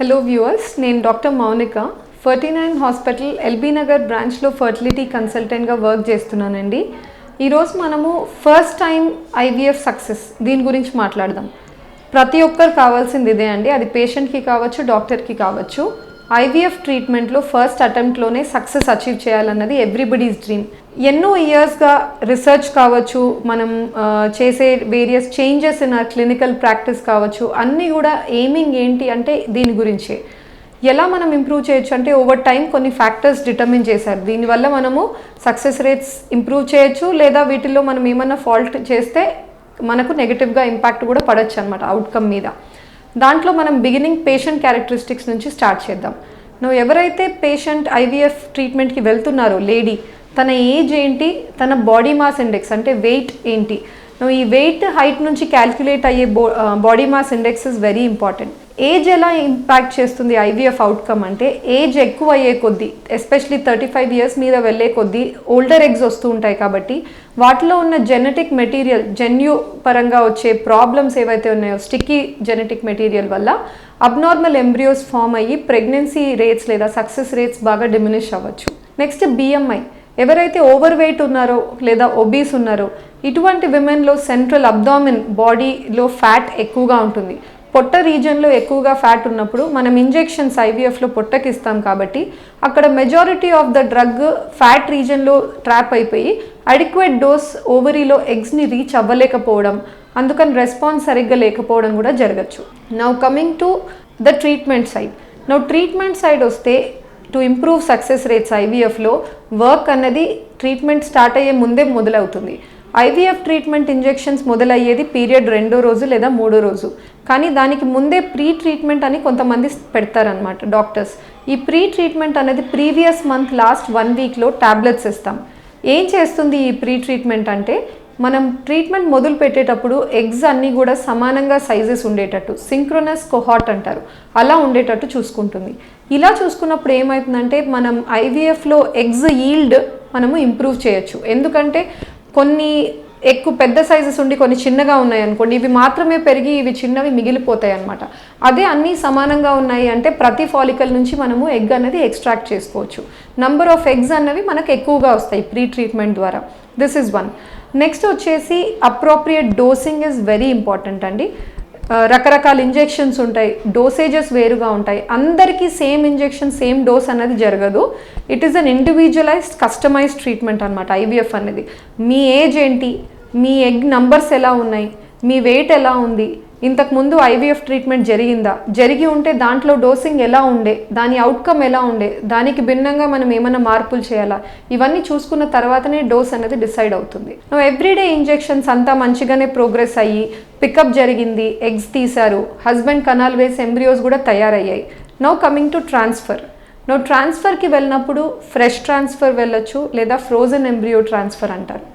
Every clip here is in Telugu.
హలో వ్యూవర్స్, నేను doctor Mounika 49 hospital LB Nagar బ్రాంచ్లో ఫర్టిలిటీ కన్సల్టెంట్గా వర్క్ చేస్తున్నానండి. ఈరోజు మనము ఫస్ట్ టైం ఐవీఎఫ్ సక్సెస్ దీని గురించి మాట్లాడదాం. ప్రతి ఒక్కరు కావాల్సింది ఇదే అండి, అది పేషెంట్కి కావచ్చు, డాక్టర్కి కావచ్చు. ఐవీఎఫ్ ట్రీట్మెంట్లో ఫస్ట్ అటెంప్ట్లోనే సక్సెస్ అచీవ్ చేయాలన్నది ఎవ్రీబడీస్ డ్రీమ్. ఎన్నో ఇయర్స్గా రీసెర్చ్ కావచ్చు, మనం చేసే various changes in or clinical practice కావచ్చు, అన్నీ కూడా ఎయిమింగ్ ఏంటి అంటే దీని గురించే. ఎలా మనం ఇంప్రూవ్ చేయొచ్చు అంటే ఓవర్ టైం కొన్ని ఫ్యాక్టర్స్ డిటర్మిన్ చేశారు. దీనివల్ల మనము సక్సెస్ రేట్స్ ఇంప్రూవ్ చేయొచ్చు, లేదా వీటిల్లో మనం ఏమన్నా ఫాల్ట్ చేస్తే మనకు నెగిటివ్గా ఇంపాక్ట్ కూడా పడవచ్చు అనమాట అవుట్కమ్ మీద. దాంట్లో మనం బిగినింగ్ పేషెంట్ క్యారెక్టరిస్టిక్స్ నుంచి స్టార్ట్ చేద్దాం. నువ్వు ఎవరైతే పేషెంట్ ఐవీఎఫ్ ట్రీట్మెంట్కి వెళ్తున్నారో లేడీ, తన ఏజ్ ఏంటి, తన బాడీ మాస్ ఇండెక్స్ అంటే వెయిట్ ఏంటి. నువ్వు ఈ వెయిట్ హైట్ నుంచి క్యాల్కులేట్ అయ్యే body mass index is very important. Age ఎలా ఇంపాక్ట్ చేస్తుంది ఐవీఎఫ్ అవుట్కమ్ అంటే, ఏజ్ ఎక్కువ అయ్యే కొద్దీ, ఎస్పెషలీ 35 ఇయర్స్ మీద వెళ్ళే కొద్దీ ఓల్డర్ ఎగ్స్ వస్తూ ఉంటాయి. కాబట్టి వాటిలో ఉన్న జెనెటిక్ మెటీరియల్, జన్యు పరంగా వచ్చే ప్రాబ్లమ్స్ ఏవైతే ఉన్నాయో, స్టిక్కీ జెనెటిక్ మెటీరియల్ వల్ల అబ్నార్మల్ ఎంబ్రియోస్ ఫామ్ అయ్యి ప్రెగ్నెన్సీ రేట్స్ లేదా సక్సెస్ రేట్స్ బాగా డిమినిష్ అవ్వచ్చు. Next BMI. ఎవరైతే ఓవర్ వెయిట్ ఉన్నారో లేదా ఒబీస్ ఉన్నారో, ఇటువంటి విమెన్లో సెంట్రల్ అబ్డామిన్ బాడీలో ఫ్యాట్ ఎక్కువగా ఉంటుంది. పొట్ట రీజన్లో ఎక్కువగా ఫ్యాట్ ఉన్నప్పుడు మనం ఇంజెక్షన్స్ ఐవీఎఫ్లో పొట్టకి ఇస్తాం కాబట్టి అక్కడ majority of the drug fat రీజన్లో ట్రాప్ అయిపోయి అడిక్వేట్ డోస్ ఓవరీలో ఎగ్స్ని రీచ్ అవ్వలేకపోవడం, అందుకని రెస్పాన్స్ సరిగ్గా లేకపోవడం కూడా జరగచ్చు. Now coming to the treatment side. Now treatment side వస్తే, టు ఇంప్రూవ్ సక్సెస్ రేట్స్ ఐవీఎఫ్లో వర్క్ అన్నది ట్రీట్మెంట్ స్టార్ట్ అయ్యే ముందే మొదలవుతుంది. ఐవీఎఫ్ ట్రీట్మెంట్ ఇంజెక్షన్స్ మొదలయ్యేది పీరియడ్ 2వ రోజు లేదా 3వ రోజు. కానీ దానికి ముందే ప్రీ ట్రీట్మెంట్ అని కొంతమంది పెడతారనమాట డాక్టర్స్. ఈ ప్రీ ట్రీట్మెంట్ అనేది ప్రీవియస్ మంత్ లాస్ట్ 1 వీక్లో ట్యాబ్లెట్స్ ఇస్తాం. ఏం చేస్తుంది ఈ ప్రీ ట్రీట్మెంట్ అంటే, మనం ట్రీట్మెంట్ మొదలు పెట్టేటప్పుడు ఎగ్స్ అన్నీ కూడా సమానంగా సైజెస్ ఉండేటట్టు, సింక్రోనస్ కొహార్ట్ అంటారు, అలా ఉండేటట్టు చూసుకుంటుంది. ఇలా చూసుకున్నప్పుడు ఏమవుతుందంటే, మనం ఐవీఎఫ్లో ఎగ్స్ ఈల్డ్ మనము ఇంప్రూవ్ చేయొచ్చు. ఎందుకంటే కొన్ని ఎక్కువ పెద్ద సైజెస్ ఉండి కొన్ని చిన్నగా ఉన్నాయి అనుకోండి, ఇవి మాత్రమే పెరిగి ఇవి చిన్నవి మిగిలిపోతాయి అనమాట. అదే అన్నీ సమానంగా ఉన్నాయి అంటే ప్రతి ఫాలికల్ నుంచి మనము ఎగ్ అనేది ఎక్స్ట్రాక్ట్ చేసుకోవచ్చు. నంబర్ ఆఫ్ ఎగ్స్ అన్నవి మనకు ఎక్కువగా వస్తాయి ప్రీ ట్రీట్మెంట్ ద్వారా. This is one. నెక్స్ట్ వచ్చేసి appropriate dosing is very important అండి. రకరకాల ఇంజెక్షన్స్ ఉంటాయి, డోసేజెస్ వేరుగా ఉంటాయి. అందరికీ సేమ్ ఇంజెక్షన్ సేమ్ డోస్ అనేది జరగదు. It is an individualized customized treatment అనమాట ఐవీఎఫ్ అనేది. మీ ఏజ్ ఏంటి, మీ ఎగ్ నంబర్స్ ఎలా ఉన్నాయి, మీ వెయిట్ ఎలా ఉంది, ఇంతకుముందు ఐవీఎఫ్ ట్రీట్మెంట్ జరిగి ఉంటే దాంట్లో డోసింగ్ ఎలా ఉండే, దాని అవుట్కమ్ ఎలా ఉండే, దానికి భిన్నంగా మనం ఏమైనా మార్పులు చేయాలా, ఇవన్నీ చూసుకున్న తర్వాతనే డోస్ అనేది డిసైడ్ అవుతుంది. ఎవ్రీడే ఇంజెక్షన్స్ అంతా మంచిగానే ప్రోగ్రెస్ అయ్యి పికప్ జరిగింది, ఎగ్స్ తీశారు, హస్బెండ్ కనాల్ వేసి ఎంబ్రియోస్ కూడా తయారయ్యాయి. Now coming to transfer. ట్రాన్స్ఫర్కి వెళ్ళినప్పుడు ఫ్రెష్ ట్రాన్స్ఫర్ వెళ్ళొచ్చు, లేదా ఫ్రోజన్ ఎంబ్రియో ట్రాన్స్ఫర్ అంటారు.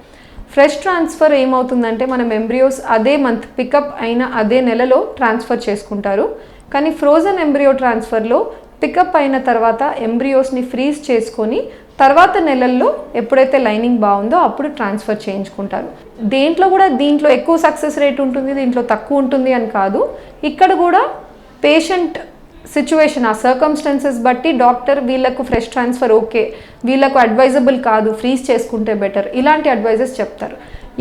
ఫ్రెష్ ట్రాన్స్ఫర్ ఏమవుతుందంటే, మనం ఎంబ్రియోస్ అదే మంత్ పికప్ అయిన అదే నెలలో ట్రాన్స్ఫర్ చేసుకుంటారు. కానీ ఫ్రోజన్ ఎంబ్రియో ట్రాన్స్ఫర్లో పికప్ అయిన తర్వాత ఎంబ్రియోస్ని ఫ్రీజ్ చేసుకొని తర్వాత నెలల్లో ఎప్పుడైతే లైనింగ్ బాగుందో అప్పుడు ట్రాన్స్ఫర్ చేయించుకుంటారు. దీంట్లో ఎక్కువ సక్సెస్ రేట్ ఉంటుంది, దీంట్లో తక్కువ ఉంటుంది అని కాదు. ఇక్కడ కూడా పేషెంట్ సిచ్యువేషన్, ఆ సర్కమ్స్టాన్సెస్ బట్టి డాక్టర్ వీళ్ళకు ఫ్రెష్ ట్రాన్స్ఫర్ ఓకే, వీళ్ళకు అడ్వైజబుల్ కాదు, ఫ్రీజ్ చేసుకుంటే బెటర్, ఇలాంటి అడ్వైజెస్ చెప్తారు.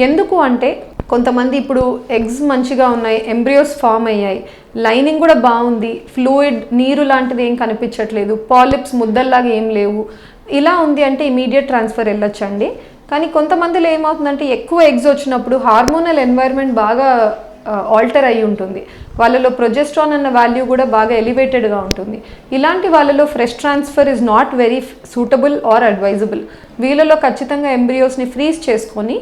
ఎందుకు అంటే, కొంతమంది ఇప్పుడు ఎగ్స్ మంచిగా ఉన్నాయి, ఎంబ్రియోస్ ఫామ్ అయ్యాయి, లైనింగ్ కూడా బాగుంది, ఫ్లూయిడ్ నీరు లాంటిది ఏం కనిపించట్లేదు, పాలిప్స్ ముద్దల్లాగా ఏం లేవు, ఇలా ఉంది అంటే ఇమీడియట్ ట్రాన్స్ఫర్ వెళ్ళొచ్చండి. కానీ కొంతమందిలో ఏమవుతుందంటే, ఎక్కువ ఎగ్స్ వచ్చినప్పుడు హార్మోనల్ ఎన్వైర్న్మెంట్ బాగా ఆల్టర్ అయి ఉంటుంది, వాళ్ళలో ప్రొజెస్ట్రాన్ అన్న వాల్యూ కూడా బాగా ఎలివేటెడ్గా ఉంటుంది. ఇలాంటి వాళ్ళలో fresh transfer is not very suitable or advisable. వీళ్ళలో ఖచ్చితంగా ఎంబ్రియోస్ని ఫ్రీజ్ చేసుకొని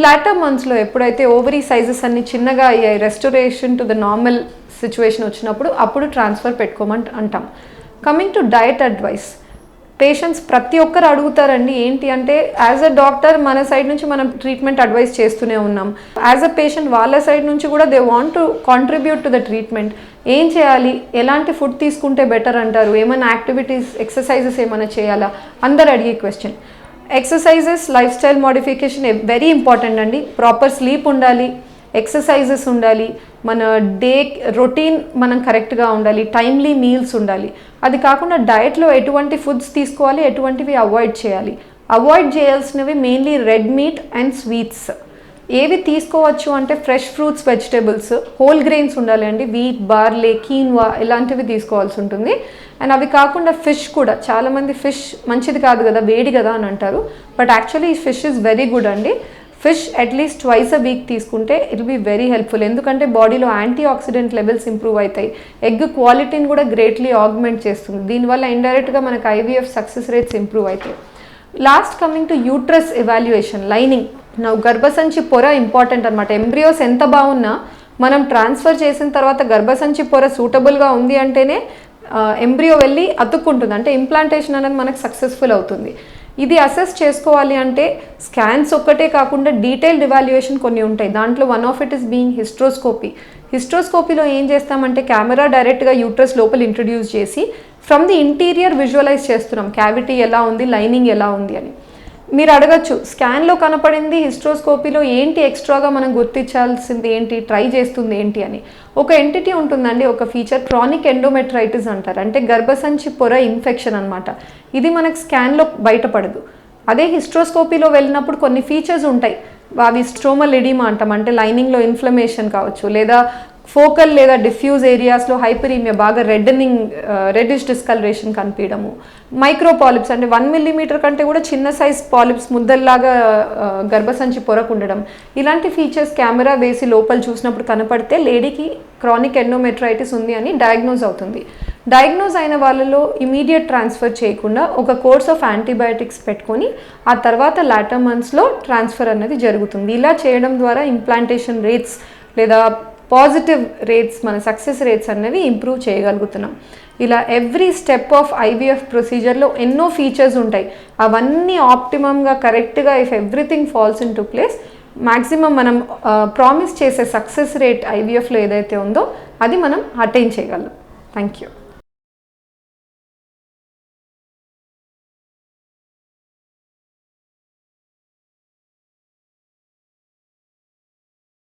లాటర్ మంత్స్లో ఎప్పుడైతే ఓవరీ సైజెస్ అన్ని చిన్నగా అయ్యాయి, restoration to the normal situation వచ్చినప్పుడు అప్పుడు ట్రాన్స్ఫర్ పెట్టుకోమని అంటాం. Coming to diet advice. Patients ప్రతి ఒక్కరు అడుగుతారండి, ఏంటి అంటే, యాజ్ అ డాక్టర్ మన సైడ్ నుంచి మనం ట్రీట్మెంట్ అడ్వైస్ చేస్తూనే ఉన్నాం. యాజ్ అ పేషెంట్ వాళ్ళ సైడ్ నుంచి కూడా they want to contribute to the treatment. ఏం చేయాలి, ఎలాంటి ఫుడ్ తీసుకుంటే బెటర్ అంటారు, ఏమైనా యాక్టివిటీస్, ఎక్సర్సైజెస్ ఏమైనా చేయాలా, అందరు అడిగే question. Exercises, life style modification very important అండి. ప్రాపర్ స్లీప్ ఉండాలి, ఎక్సర్సైజెస్ ఉండాలి, మన డే రొటీన్ మనం కరెక్ట్గా ఉండాలి, టైమ్లీ మీల్స్ ఉండాలి. అది కాకుండా డయట్లో ఎటువంటి ఫుడ్స్ తీసుకోవాలి, ఎటువంటివి అవాయిడ్ చేయాలి. అవాయిడ్ చేయాల్సినవి mainly red meat and sweets. ఏవి తీసుకోవచ్చు అంటే fresh fruits, vegetables, whole grains ఉండాలి అండి. వీట్, బార్లే, కీన్వా ఇలాంటివి తీసుకోవాల్సి ఉంటుంది. అండ్ అవి కాకుండా ఫిష్ కూడా, చాలామంది ఫిష్ మంచిది కాదు కదా, వేడి కదా అని అంటారు. బట్ యాక్చువల్లీ ఈ ఫిష్ ఇస్ వెరీ గుడ్ అండి. ఫిష్ అట్లీస్ట్ ట్వైస్ అ వీక్ తీసుకుంటే ఇట్ బి వెరీ హెల్ప్ఫుల్. ఎందుకంటే బాడీలో యాంటీ ఆక్సిడెంట్ లెవెల్స్ ఇంప్రూవ్ అవుతాయి. ఎగ్ క్వాలిటీని కూడా గ్రేట్లీ ఆగ్మెంట్ చేస్తుంది. దీనివల్ల ఇండైరెక్ట్గా మనకు ఐవీఎఫ్ సక్సెస్ రేట్స్ ఇంప్రూవ్ అవుతాయి. Last coming to uterus evaluation, lining. నా గర్భసంచి పొర ఇంపార్టెంట్ అనమాట. ఎంబ్రియోస్ ఎంత బాగున్నా మనం ట్రాన్స్ఫర్ చేసిన తర్వాత గర్భసంచి పొర సూటబుల్గా ఉంది అంటేనే ఎంబ్రియో వెళ్ళి అతుక్కుంటుంది, అంటే ఇంప్లాంటేషన్ అనేది మనకు సక్సెస్ఫుల్ అవుతుంది. ఇది అసెస్ చేసుకోవాలి అంటే స్కాన్స్ ఒక్కటే కాకుండా డీటెయిల్డ్ ఎవాల్యుయేషన్ కొన్ని ఉంటాయి. దాంట్లో one of it is being hysteroscopy. హిస్ట్రోస్కోపీలో ఏం చేస్తామంటే కెమెరా డైరెక్ట్గా యూట్రస్ లోపల ఇంట్రడ్యూస్ చేసి ఫ్రమ్ ది ఇంటీరియర్ విజువలైజ్ చేస్తున్నాం, క్యావిటీ ఎలా ఉంది, లైనింగ్ ఎలా ఉంది అని. మీరు అడగచ్చు, స్కాన్లో కనపడింది హిస్ట్రోస్కోపీలో ఏంటి ఎక్స్ట్రాగా మనం గుర్తించాల్సింది ఏంటి, ట్రై చేస్తుంది ఏంటి అని. ఒక ఎంటిటీ ఉంటుందండి, ఒక ఫీచర్, క్రానిక్ ఎండోమెట్రైటిస్ అంటారు. అంటే గర్భసంచి పొర ఇన్ఫెక్షన్ అనమాట. ఇది మనకు స్కాన్లో బయటపడదు. అదే హిస్ట్రోస్కోపీలో వెళ్ళినప్పుడు కొన్ని ఫీచర్స్ ఉంటాయి. అవి స్ట్రోమల్ ఎడిమా అంటాం, అంటే లైనింగ్లో ఇన్ఫ్లమేషన్ కావచ్చు, లేదా ఫోకల్ లేదా డిఫ్యూజ్ ఏరియాస్లో హైపరీమియా, బాగా రెడ్డిష్ డిస్కలరేషన్ కనిపించడము, మైక్రో పాలిప్స్ అంటే 1 మిల్లీమీటర్ కంటే కూడా చిన్న సైజ్ పాలిప్స్ ముద్దల్లాగా గర్భసంచి పొరకు ఉండడం. ఇలాంటి ఫీచర్స్ కెమెరా వేసి లోపల చూసినప్పుడు కనపడితే లేడీకి క్రానిక్ ఎండోమెట్రైటిస్ ఉంది అని డయాగ్నోజ్ అవుతుంది. డయాగ్నోజ్ అయిన వాళ్ళలో ఇమీడియట్ ట్రాన్స్ఫర్ చేయకుండా ఒక కోర్స్ ఆఫ్ యాంటీబయాటిక్స్ పెట్టుకొని ఆ తర్వాత లాటర్ మంత్స్లో ట్రాన్స్ఫర్ అనేది జరుగుతుంది. ఇలా చేయడం ద్వారా ఇంప్లాంటేషన్ రేట్స్ లేదా పాజిటివ్ రేట్స్, మన సక్సెస్ రేట్స్ అనేవి ఇంప్రూవ్ చేయగలుగుతున్నాం. ఇలా ఎవ్రీ స్టెప్ ఆఫ్ ఐవీఎఫ్ ప్రొసీజర్లో ఎన్నో ఫీచర్స్ ఉంటాయి. అవన్నీ ఆప్టిమమ్గా కరెక్ట్గా if everything falls in to place, maximum మనం ప్రామిస్ చేసే సక్సెస్ రేట్ ఐవీఎఫ్లో ఏదైతే ఉందో అది మనం అటైన్ చేయగలం. Thank you.